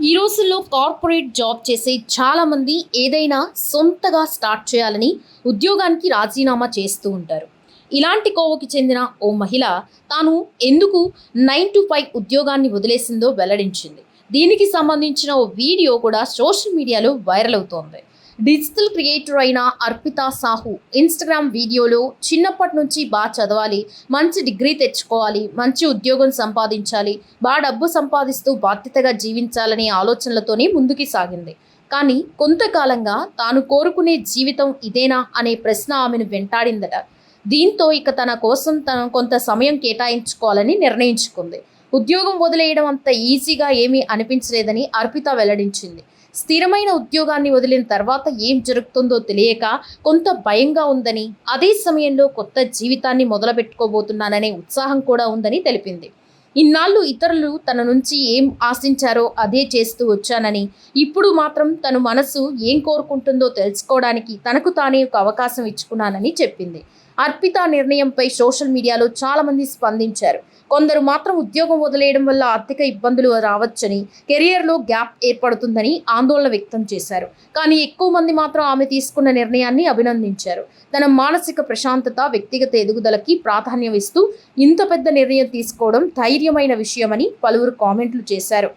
ఈ రోజుల్లో corporate job చేసే చాలామంది ఏదైనా సొంతగా స్టార్ట్ చేయాలని ఉద్యోగానికి రాజీనామా చేస్తూ ఉంటారు. ఇలాంటి కోవకి చెందిన ఓ మహిళ తాను ఎందుకు 9 to 5 ఉద్యోగాన్ని వదిలేసిందో వెల్లడించింది. దీనికి సంబంధించిన ఓ వీడియో కూడా సోషల్ మీడియాలో వైరల్ అవుతోంది. డిజిటల్ క్రియేటర్ అయిన అర్పితా సాహు ఇన్స్టాగ్రామ్ వీడియోలో చిన్నప్పటి నుంచి బాగా చదవాలి, మంచి డిగ్రీ తెచ్చుకోవాలి, మంచి ఉద్యోగం సంపాదించాలి, బాగా డబ్బు సంపాదిస్తూ బాధ్యతగా జీవించాలనే ఆలోచనలతోనే ముందుకు సాగింది. కానీ కొంతకాలంగా తాను కోరుకునే జీవితం ఇదేనా అనే ప్రశ్న ఆమెను వెంటాడిందట. దీంతో ఇక తన కోసం తన కొంత సమయం కేటాయించుకోవాలని నిర్ణయించుకుంది. ఉద్యోగం వదిలేయడం అంత ఈజీగా ఏమీ అనిపించలేదని అర్పిత వెల్లడించింది. స్థిరమైన ఉద్యోగాన్ని వదిలిన తర్వాత ఏం జరుగుతుందో తెలియక కొంత భయంగా ఉందని, అదే సమయంలో కొత్త జీవితాన్ని మొదలుపెట్టుకోబోతున్నాననే ఉత్సాహం కూడా ఉందని తెలిపింది. ఇన్నాళ్ళు ఇతరులు తన నుంచి ఏం ఆశించారో అదే చేస్తూ వచ్చానని, ఇప్పుడు మాత్రం తన మనసు ఏం కోరుకుంటుందో తెలుసుకోవడానికి తనకు తానే ఒక అవకాశం ఇచ్చుకున్నానని చెప్పింది. అర్పిత నిర్ణయంపై సోషల్ మీడియాలో చాలామంది స్పందించారు. కొందరు మాత్రం ఉద్యోగం వదిలేయడం వల్ల ఆర్థిక ఇబ్బందులు రావచ్చని, కెరియర్లో గ్యాప్ ఏర్పడుతుందని ఆందోళన వ్యక్తం చేశారు. కానీ ఎక్కువ మంది మాత్రం ఆమె తీసుకున్న నిర్ణయాన్ని అభినందించారు. తన మానసిక ప్రశాంతత, వ్యక్తిగత ఎదుగుదలకి ప్రాధాన్యం ఇస్తూ ఇంత పెద్ద నిర్ణయం తీసుకోవడం ధైర్యమైన విషయమని పలువురు కామెంట్లు చేశారు.